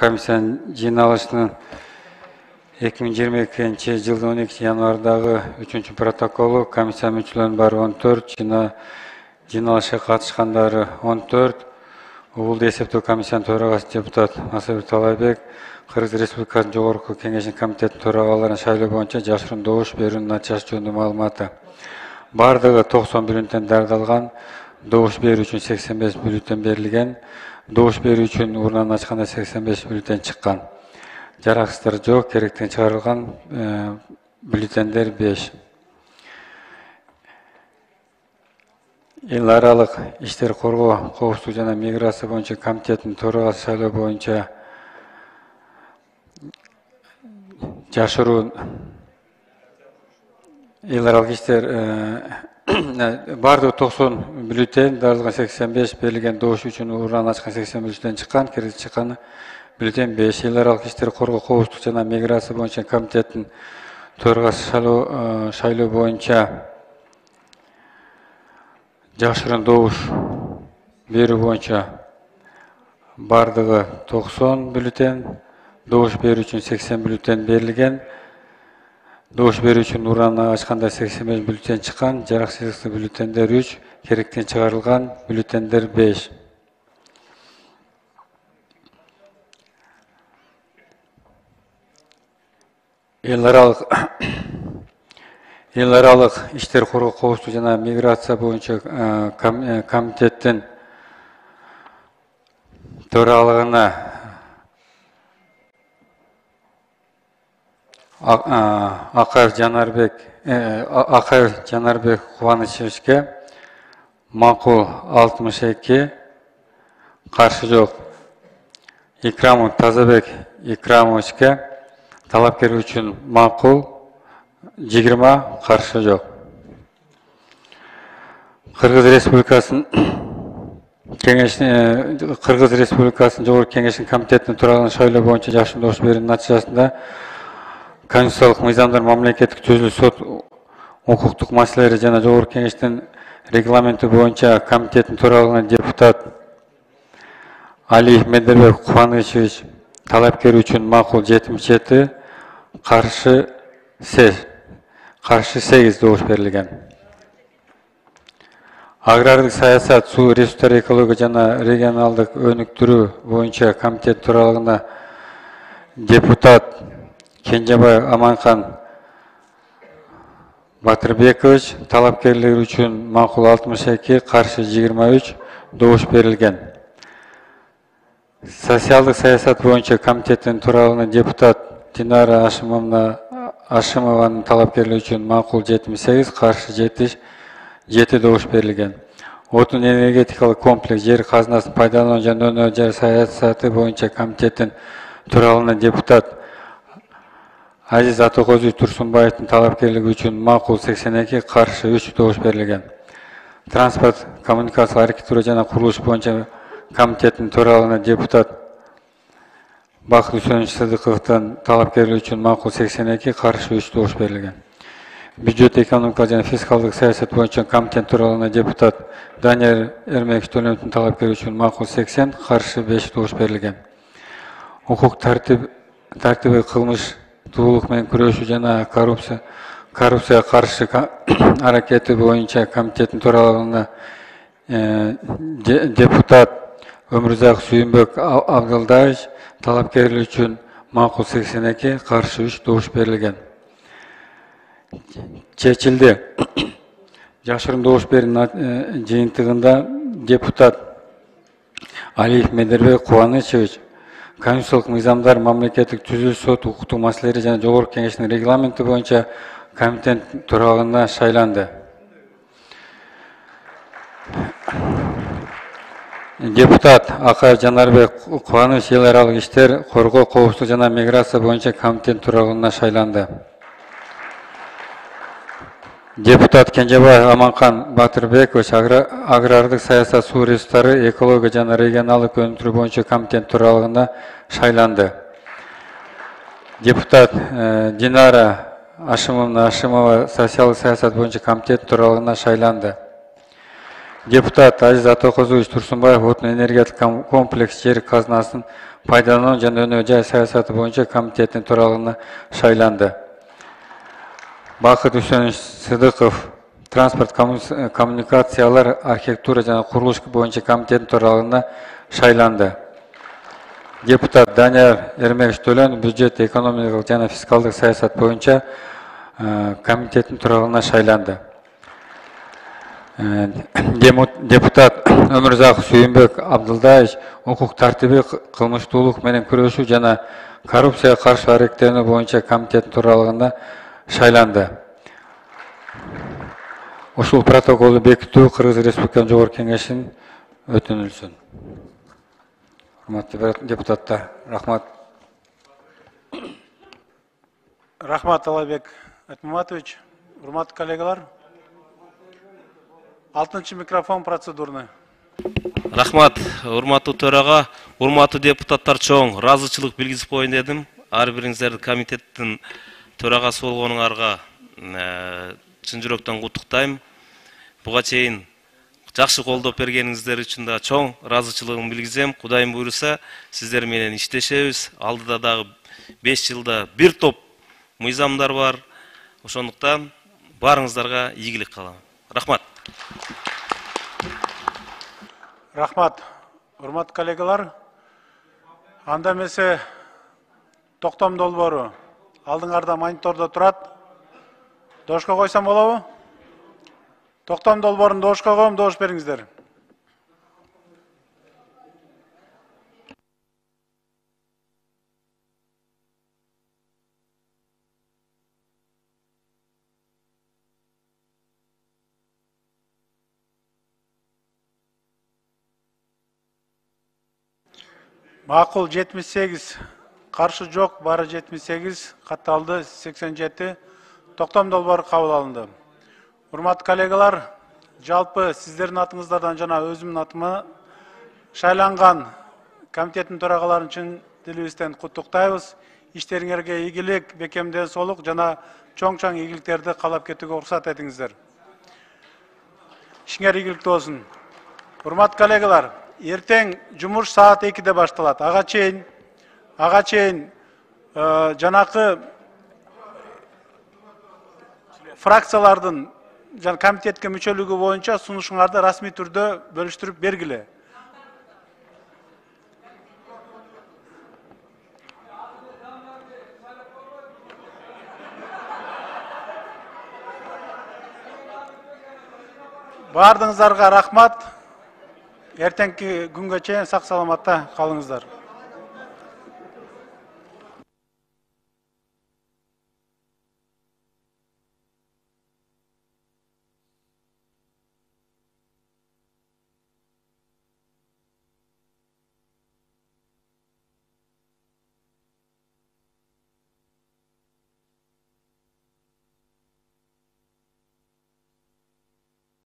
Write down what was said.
комиссияның жиналышының 2022 жылдың 12 январдағы 3 протоколы комиссия мүшелерінің бары 14, жиналышқа қатысқандары 14, Облды есептеу комиссияның төрағасы депутат Асылбек Талайбек, Қырғыз Республикасының жоғарғы кеңесінің комитетінің төрағаларын шайлау бойынша жашырын добуш беруінің нәтижесі жөнінде маалыматы. Бардығы 90 бюллетен дайындалған, добуш беру үшін 85 бюллетен берілген, добуш беру үшін урнаны ашқанда 85 бюллетен шыққан. Жарақсыздар жоқ, керектен шығарылған бюллетендер 5. Еларалық іштер қорғау, қауіпсіздік және миграция бойынша комитетінің төрағасы шайлау бойынша жашыру еларалық іштер барды 90 бюллетен, дайындалған 85 берілген, добуш үшін урнаны ашқан 80 бюллетен шыққан, керекті шыққаны бюллетен 5. Еларалық іштер қорғау, қауіпсіздік және миграция бойынша комитетінің төрағасы шайлау бойынша жашырын добуш беру бойынша бардығы 90 бюллетен, добуш беру үшін 80 бюллетен берілген, добуш беру үшін урнаны ашқанда 85 бюллетен шыққан, жарақсыздықты бюллетендер 3, керектен шығарылған бюллетендер 5. Еларалық іштер қорғау, қауіпсіздік және миграция бойынша комитеттің төрағалығына Ақаев Жанарбек Қуанышевичке мақұл 62, қарсы жоқ. Икрамов Тазабек Икрамовичке талапкер үшін мақұл 20, қарсы жоқ. Қырғыз Республикасының жоғарғы кеңесінің комитетінің төрағалығын шайлау бойынша жашырын добуш беруінің нәтижесінде конституциялық мыйзамдар, мемлекеттік түзіліс, сот, құқықтық мәселелері және жоғарғы кеңестің регламенті бойынша комитеттің төрағалығына депутат Алиев Медербек Кубанычевич талапкер үшін мақұл 77, қарсы 8 добуш берілген. Аграрлық саясат, су ресурстары, экология және регионалдық өніктіру бойынша комитет төрағалығына депутат Кенжебай Аманхан Батырбекович талапкерлер үшін мақұл 62, қарсы 23 добуш берілген. Социалдық саясат бойынша комитеттің төрағалығына депутат Динара Ашимованың талапкерлер үшін мақұл 78, қарсы 7 добуш берілген. Отын энергетикалық комплекс жер қазынасын пайдалану және өнөр жер саясаты бойынша комитеттің төрағалығына депутат Азиз Атоқозович Тұрсынбаевтың талапкерлігі үшін мақұл 82, қарсы 3 добуш берілген. Транспорт, коммуникация, архитектура және құрылыс бойынша комитеттің төрағалығына депутат Бақыт Үсенович Сыдықовтан талапкерлігі үшін мақұл 82, қарсы 3 добуш берілген. Бюджет, экономика және фискалдық саясат бойынша комитет төрағалығына депутат Данияр Ермекович Төленовтың талапкерлігі үшін мақұл 80, қарсы 5 добуш берілген. Құқық тәртібі қылмыс туулукмен күрөшүү жана коррупция каршы аракети боюнча комитеттин төрагалыгына депутат Өмүрзак Сүйүнбек Абдылдаевич талапкерлик үчүн макул 82, каршы 3 добуш берилген. Чечилди. Жашырын добуш берүү жыйынтыгында депутат Алиев Медербек Кубанычевич конституциялык мыйзамдар, мамлекеттик түзүлүш, сот, укуктук маселелери жана жогорку кеңештин регламенти боюнча комитет төрагалыгына шайланды. Депутат Акаев Жанарбек Кубанович эл аралык иштер, коргоо, коопсуздук жана миграция боюнча комитет төрагалыгына шайланды. Депутат Кенжебай Аманхан Батырбекович агрардык саясат, суу ресурстары, экология жана регионалдык өнүктүрүү боюнча комитет төрагалыгына шайланды. Депутат Динара Ашимова социалдык саясат боюнча комитет төрагалыгына шайланды. Депутат Азиз Атоқозович Турсунбаев отун энергетик комплекс жер казынасын пайдалануу жана өнөө жай саясаты боюнча комитеттин төрагалыгына шайланды. Бакыт Үсенович Сыдыков транспорт коммуникациялар, архитектура жана курулуш боюнча комитеттин төрагалыгына шайланды. Депутат Данияр Эрмекович Төлөн бюджет, экономикалык жана фискалдык саясат боюнча комитеттин төрагалыгына шайланды. Депутат Өмүрзаков Сүйүнбек Абдылдаевич укук тартиби, кылмыштуулук менен күрөшүү жана коррупцияга каршы аракеттенүү боюнча комитеттин төрагалыгына шайланды. Ушул протоколду бекитүү Кыргыз Республикасынын Жогорку Кеңешинин өтүнүлсүн. Урматтуу депутаттар, рахмат. Рахмат, Алайбек Айтмаматович. Урматтуу коллегалар. 6-чы микрофон процедурный. Рахмат, урматтуу төрага, урматтуу депутаттар, чоң ыраазычылык билгизип коеюн дедим. Ар бириңиздерди комитеттин төрагасы болгонуңарга чын жүрөктөн куттуктайм. Буга чейин жакшы колдоп бергениңиздер үчүн да чоң ыраазычылыгымды билгизем. Кудайым буйруса, сиздер менен иштешебиз. Алдыда дагы 5 жылда бир топ мыйзамдар бар. Ошондуктан барыңыздарга ийгилик каалайм. Рахмат. Рахмат. Урматтуу коллегалар. Анда эмесе токтом долбоору алдыңарда монитордо турат. Доошко койсом болобу? Токтом долбоорун доошко коем, доош бериңиздер. Макул 78, каршы жок, бары 78, катталды 87, токтом долбоору кабыл алынды. Урматтуу коллегалар, жалпы сиздердин атыңыздардан жана өзүмдүн атыма шайланган комитеттин төрагаларын чын дилибизден куттуктайбыз. Иштериңерге ийгилик, бекемден солук жана чоң-чоң ийгиликтерди каалап кетүүгө уруксат этиңиздер. Ишиңер ийгиликтүү болсун. Урматтуу коллегалар, эртең жумуш саат 2-де башталат. Ага чейин жанакы фракциялардын жана комитетке мүчөлүгү боюнча сунушуңарды расмий түрдө бөлүштүрүп бергиле. Бардыңыздарга рахмат. Эртеңки күнгө чейин сак саламатта калыңыздар.